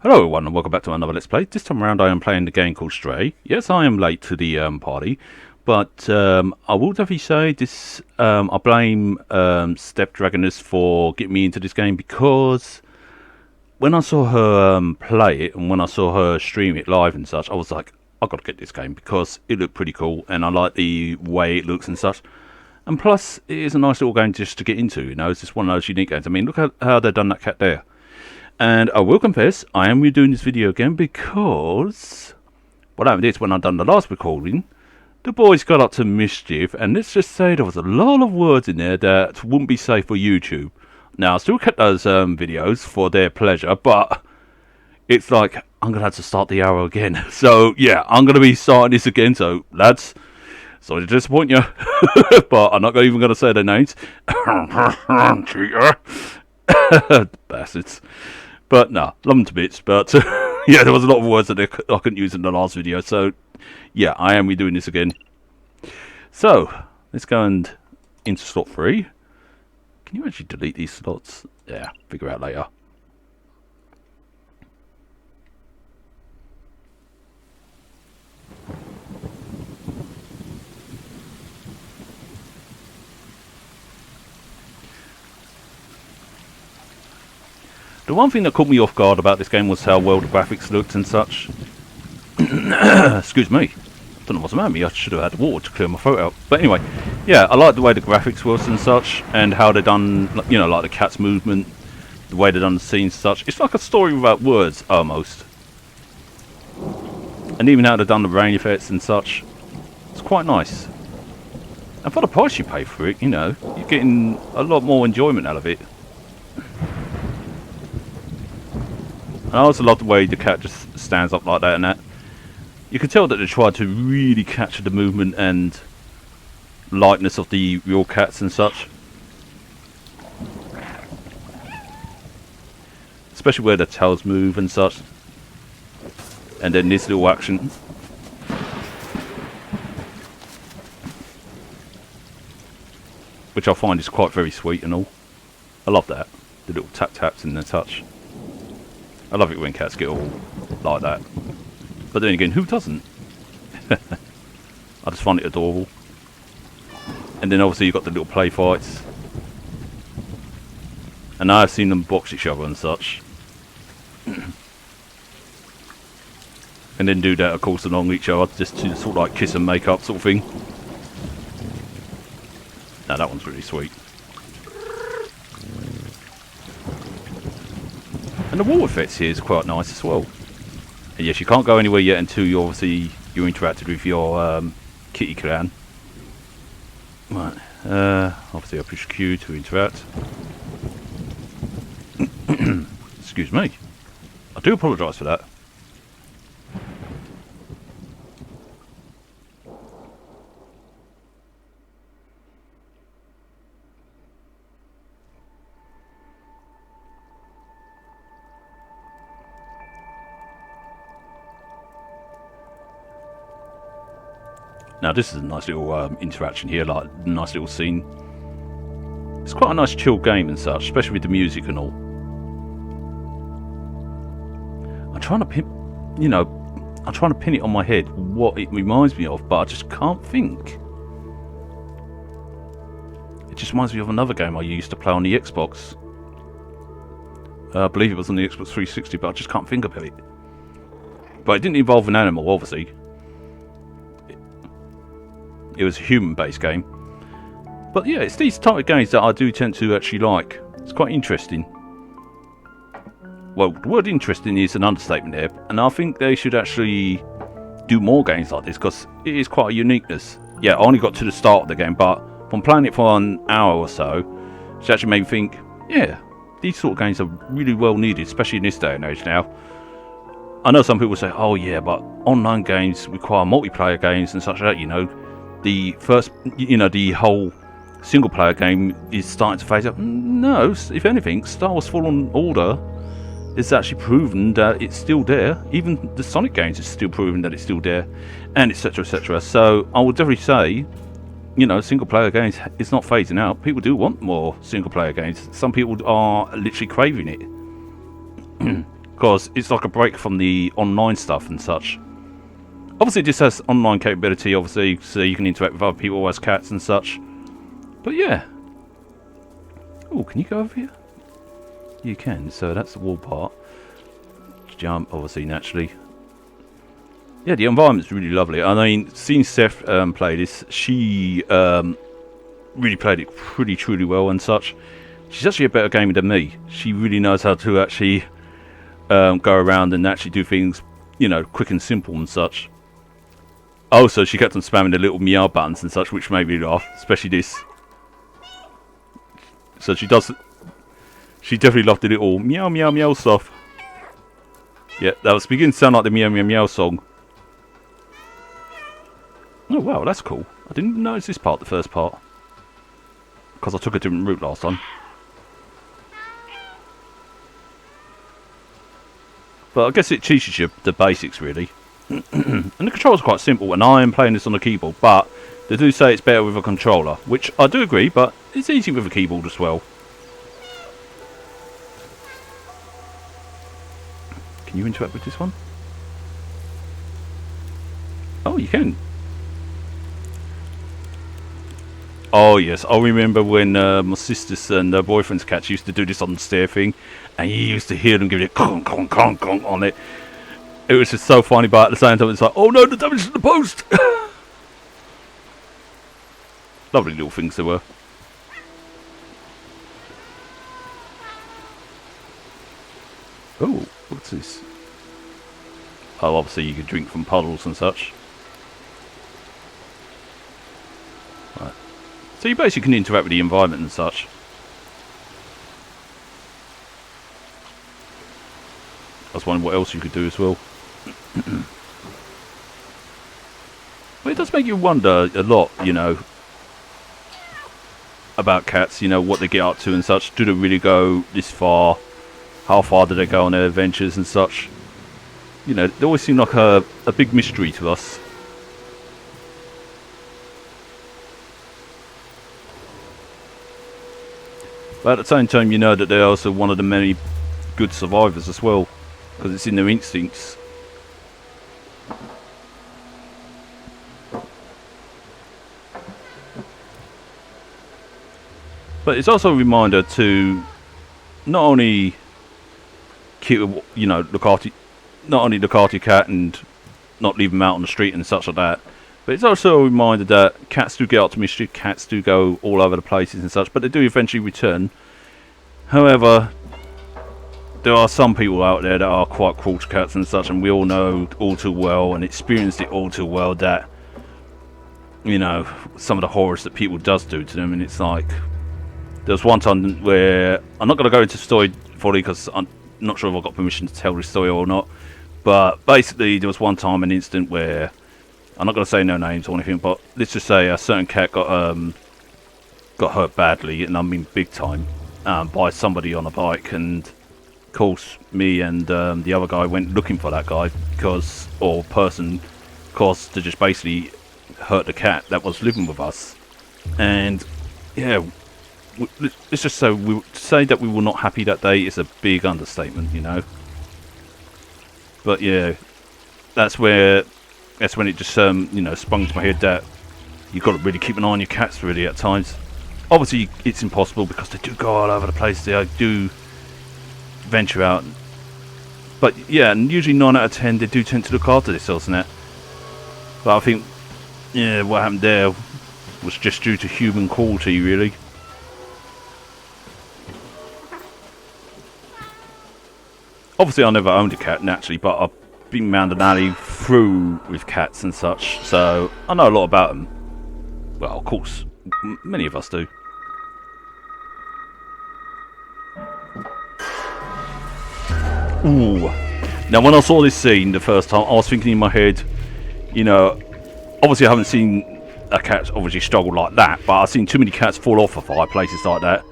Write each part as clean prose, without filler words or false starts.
Hello everyone and welcome back to another Let's Play. This time around I am playing the game called Stray. Yes, I am late to the party, but I will definitely say this, I blame Stepdragoness for getting me into this game, because when I saw her play it and when I saw her stream it live and such, I was like, I've got to get this game because it looked pretty cool and I like the way it looks and such. And plus, it is a nice little game just to get into, you know, it's just one of those unique games. I mean, look at how they've done that cat there. And I will confess, I am redoing this video again because what happened is when I done the last recording, the boys got up to mischief, and let's just say there was a lot of words in there that wouldn't be safe for YouTube. Now, I still kept those videos for their pleasure, but it's like, I'm going to have to start the arrow again. So, yeah, I'm going to be starting this again, so, lads, sorry to disappoint you, but I'm not even going to say their names. Cheater. Bastards. But no, love them to bits. But yeah, there was a lot of words that I couldn't use in the last video. So yeah, I am redoing this again. So let's go and into slot 3. Can you actually delete these slots? Yeah, figure out later. The one thing that caught me off guard about this game was how well the graphics looked and such. Excuse me. Don't know what's the matter with me. I should have had water to clear my throat out. But anyway, yeah, I like the way the graphics was and such, and how they done, you know, like the cat's movement, the way they done the scenes and such. It's like a story without words, almost. And even how they done the rain effects and such. It's quite nice. And for the price you pay for it, you know, you're getting a lot more enjoyment out of it. I also love the way the cat just stands up like that and that. You can tell that they tried to really capture the movement and lightness of the real cats and such. Especially where the tails move and such. And then this little action. Which I find is quite very sweet and all. I love that. The little tap taps and the touch. I love it when cats get all like that. But then again, who doesn't? I just find it adorable. And then obviously you've got the little play fights. And I've seen them box each other and such. And then do that, of course, along each other, just to sort of like kiss and make up sort of thing. Now that one's really sweet. And the wall effects here is quite nice as well. And yes, you can't go anywhere yet until you you're interacted with your kitty clan. Right. Obviously I push Q to interact. Excuse me. I do apologise for that. Now this is a nice little interaction here, like a nice little scene. It's quite a nice chill game and such, especially with the music and all. I'm trying to pin, you know, I'm trying to pin it on my head what it reminds me of, but I just can't think. It just reminds me of another game I used to play on the Xbox. I believe it was on the Xbox 360, but I just can't think of it. But it didn't involve an animal, obviously. It was a human-based game. But yeah, it's these type of games that I do tend to actually like. It's quite interesting. Well, the word interesting is an understatement there. And I think they should actually do more games like this, because it is quite a uniqueness. Yeah, I only got to the start of the game, but from playing it for an hour or so, it actually made me think, yeah, these sort of games are really well needed, especially in this day and age now. I know some people say, oh yeah, but online games require multiplayer games and such like that, you know. The first, you know, the whole single player game is starting to phase out. No, if anything, Star Wars Fallen Order is actually proven that it's still there. Even the Sonic games is still proven that it's still there, and etc, etc. So I would definitely say, you know, single player games is not phasing out. People do want more single player games. Some people are literally craving it. because it's like a break from the online stuff and such. Obviously, this has online capability, obviously, so you can interact with other people as cats and such. But yeah. Oh, can you go over here? You can, so that's the wall part. Jump, obviously, naturally. Yeah, the environment's really lovely. I mean, seeing Steph play this, she really played it pretty truly well and such. She's actually a better gamer than me. She really knows how to actually go around and actually do things, you know, quick and simple and such. Also, she kept on spamming the little meow buttons and such, which made me laugh, especially this. So she definitely loved the little meow meow meow stuff. Yeah, that was beginning to sound like the meow meow meow song. Oh wow, that's cool. I didn't notice this part, the first part, because I took a different route last time. But I guess it teaches you the basics, really. And the controller's quite simple, and I am playing this on the keyboard, but they do say it's better with a controller, which I do agree, but it's easy with a keyboard as well. Can you interact with this one? Oh, you can. Oh yes, I remember when my sisters and their boyfriend's cats used to do this on the stair thing, and you used to hear them giving it conk conk conk conk on it. It was just so funny, but at the same time it's like, oh no, the damage to the post! Lovely little things they were. Oh, what's this? Oh, obviously you could drink from puddles and such. Right. So you basically can interact with the environment and such. I was wondering what else you could do as well. Well, it does make you wonder a lot, you know, about cats, you know, what they get up to and such. Do they really go this far? How far do they go on their adventures and such? You know, they always seem like a big mystery to us. But at the same time, you know that they're also one of the many good survivors as well, because it's in their instincts. But it's also a reminder to not only keep, you know, look after your cat and not leave them out on the street and such like that. But it's also a reminder that cats do get up to mischief, cats do go all over the places and such, but they do eventually return. However, there are some people out there that are quite cruel to cats and such, and we all know all too well and experienced it all too well that, you know, some of the horrors that people does do to them. And it's like, there was one time where, I'm not going to go into the story fully because I'm not sure if I got permission to tell this story or not, but basically there was one time an incident where, I'm not going to say no names or anything, but let's just say a certain cat got hurt badly, and I mean big time, by somebody on a bike. And of course me and the other guy went looking for that guy because to just basically hurt the cat that was living with us. And yeah, let's just say that we were not happy that day is a big understatement, you know. But yeah, that's when it just you know, sprung to my head that you've got to really keep an eye on your cats really at times. Obviously it's impossible because they do go all over the place, they do venture out, but yeah, and usually 9 out of 10 they do tend to look after themselves and that. But I think, yeah, what happened there was just due to human cruelty really. Obviously I never owned a cat naturally, but I've been round an alley through with cats and such, so I know a lot about them. Well, of course, many of us do. Ooh. Now when I saw this scene the first time, I was thinking in my head, you know, obviously I haven't seen a cat obviously struggle like that, but I've seen too many cats fall off of fireplaces like that.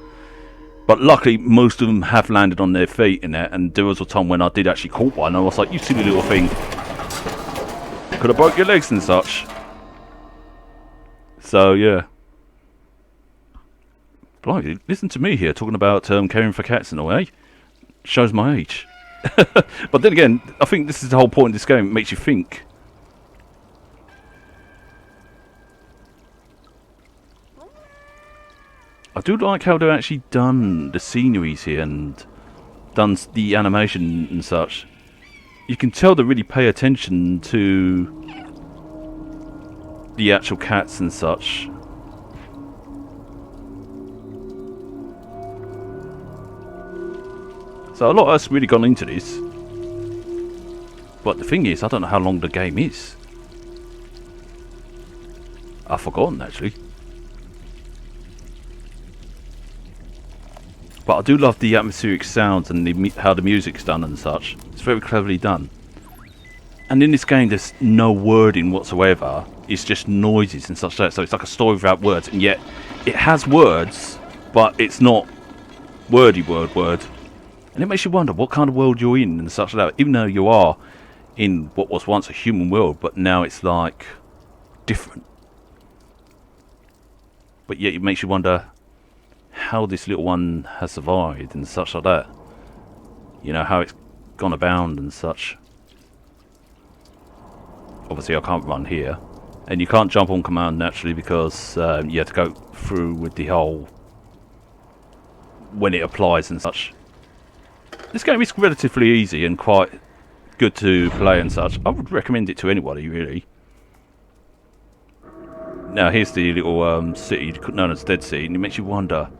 But luckily, most of them have landed on their feet in there, and there was a time when I did actually caught one, and I was like, you silly little thing. Could have broke your legs and such. So, yeah. Blimey, listen to me here, talking about caring for cats and all, eh? Shows my age. But then again, I think this is the whole point of this game. It makes you think. I do like how they've actually done the sceneries here and done the animation and such. You can tell they really pay attention to the actual cats and such. So a lot has really gone into this. But the thing is, I don't know how long the game is. I've forgotten actually. But I do love the atmospheric sounds and how the music's done and such. It's very cleverly done. And in this game there's no wording whatsoever. It's just noises and such like that. So it's like a story without words. And yet it has words, but it's not wordy word. And it makes you wonder what kind of world you're in and such like that. Even though you are in what was once a human world, but now it's like different. But yet it makes you wonder how this little one has survived and such like that. You know, how it's gone abound and such. Obviously I can't run here. And you can't jump on command naturally because you have to go through with the whole when it applies and such. This game is relatively easy and quite good to play and such. I would recommend it to anybody really. Now here's the little city known as Dead City, and it makes you wonder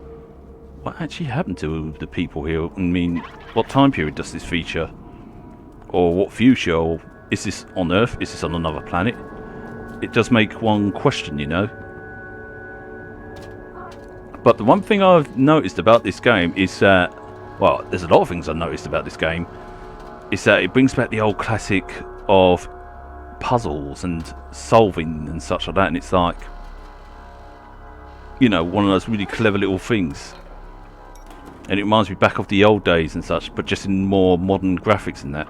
what actually happened to the people here. I mean, what time period does this feature? Or what future? Or is this on Earth? Is this on another planet? It does make one question, you know. But the one thing I've noticed about this game is that, well, there's a lot of things I've noticed about this game, is that it brings back the old classic of puzzles and solving and such like that, and it's like, you know, one of those really clever little things. And it reminds me back of the old days and such, but just in more modern graphics and that.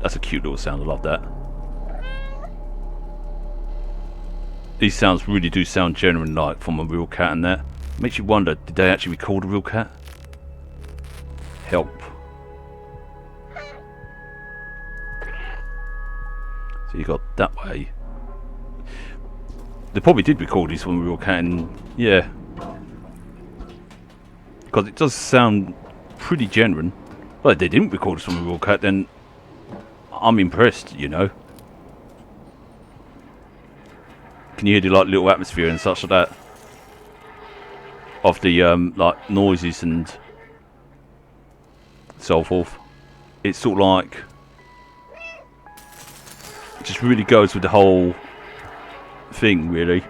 That's a cute little sound, I love that. These sounds really do sound genuine, like from a real cat and that. Makes you wonder, did they actually record a real cat? Help. So you got that way. They probably did record this from a real cat, and yeah. Because it does sound pretty genuine. But if they didn't record this from a real cat, then I'm impressed, you know. Can you hear the like little atmosphere and such like that of the like noises and so forth? It's sort of like it just really goes with the whole thing, really.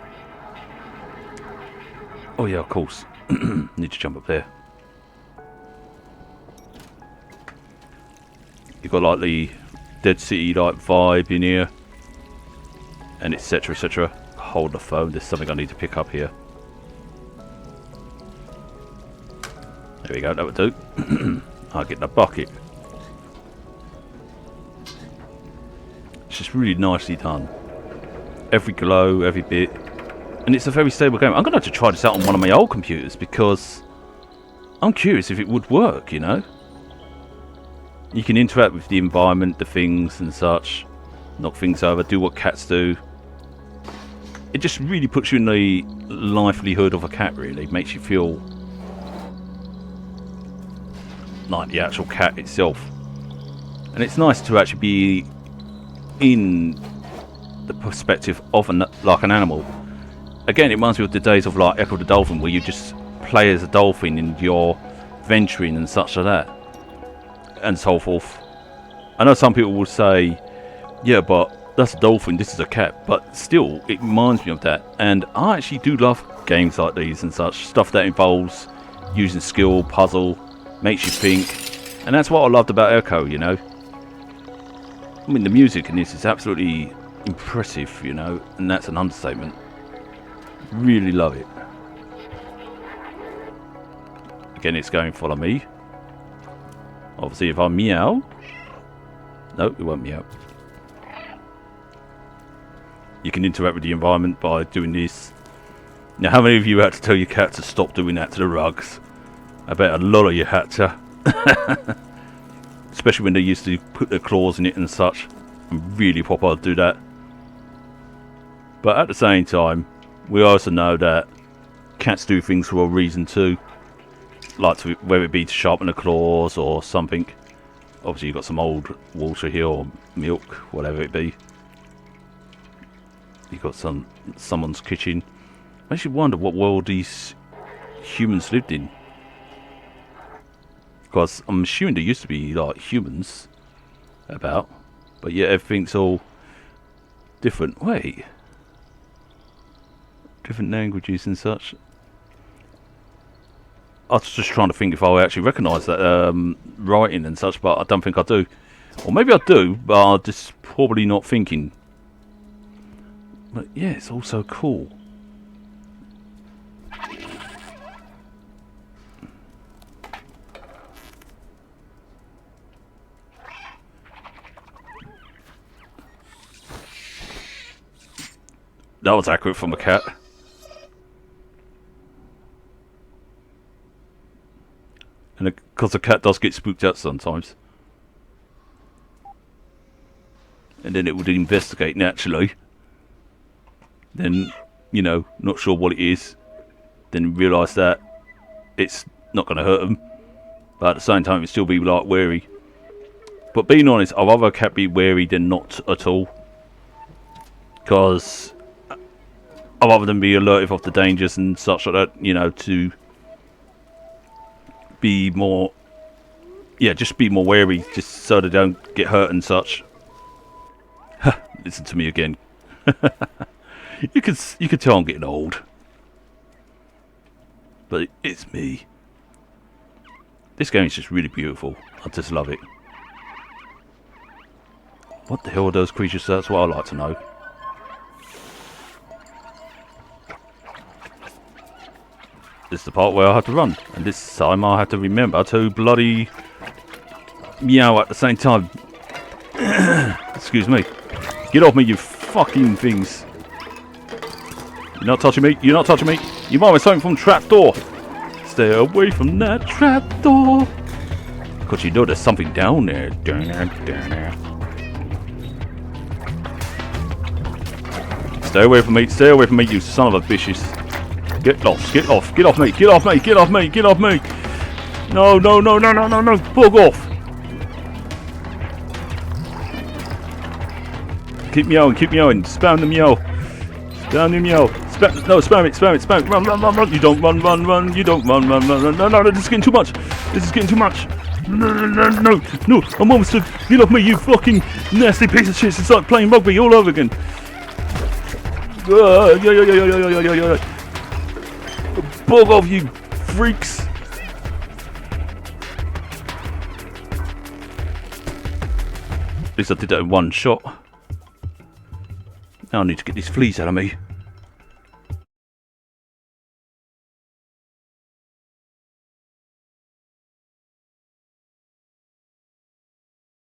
Oh yeah, of course. Need to jump up there. You've got like the Dead City like vibe in here, and etc, etc. Hold the phone, there's something I need to pick up here. There we go, that would do. I'll get the bucket. It's just really nicely done. Every glow, every bit. And it's a very stable game. I'm going to have to try this out on one of my old computers because I'm curious if it would work, you know. You can interact with the environment, the things and such. Knock things over, do what cats do. It just really puts you in the livelihood of a cat, really. Makes you feel like the actual cat itself. And it's nice to actually be in the perspective of like an animal. Again, it reminds me of the days of like Echo the Dolphin, where you just play as a dolphin and you're venturing and such like that. And so forth. I know some people will say, yeah, but that's a dolphin, this is a cat, but still, it reminds me of that. And I actually do love games like these and such, stuff that involves using skill, puzzle, makes you think, and that's what I loved about Echo, you know. I mean, the music in this is absolutely impressive, you know, and that's an understatement. Really love it. Again, it's going follow me. Obviously, if I meow, no, it won't meow. You can interact with the environment by doing this Now, how many of you had to tell your cat to stop doing that to the rugs? I bet a lot of you had to. Especially when they used to put their claws in it and such. And really proper do that. But at the same time, we also know that cats do things for a reason too. Like to, whether it be to sharpen the claws or something. Obviously you've got some old water here or milk, whatever it be. You've got someone's kitchen. Makes you wonder what world these humans lived in. Because I'm assuming there used to be like humans about. But yet everything's all different. Wait. Different languages and such. I was just trying to think if I actually recognise that writing and such, but I don't think I do. Or maybe I do, but I'm just probably not thinking. But yeah, it's all so cool. That was accurate from a cat. And because the cat does get spooked out sometimes. And then it would investigate naturally. Then, you know, not sure what it is. Then realise that it's not going to hurt them. But at the same time, it'd still be like wary. But being honest, I'd rather a cat be wary than not at all. Because I'd rather than be alerted of the dangers and such like that, you know, to be more, yeah, just be more wary, just so they don't get hurt and such. Listen to me again. You can tell I'm getting old, but it's me. This game is just really beautiful. I just love it. What the hell are those creatures? That's what I'd like to know. This is the part where I have to run, and this time I have to remember to bloody meow at the same time. Excuse me. Get off me, you fucking things. You're not touching me. You're not touching me. You might be something from trapdoor. Stay away from that trapdoor. Because you know there's something down there. Stay away from me. Stay away from me, you son of a bitches. Get lost, get off me, get off me, get off me, get off me! No, no, no, no, no, no, no, bug off! Keep meowing, spam the meow. Spam the meow. No, spam it, run, run, run, run, you don't run, run, run, you don't run, run, run, run, no, no, this is getting too much, this is getting too much. No, no, no, no, no, I'm almost to get off me, you fucking nasty piece of shit, it's like playing rugby all over again. Yeah. Bug off, you freaks! At least I did that in one shot. Now I need to get these fleas out of me.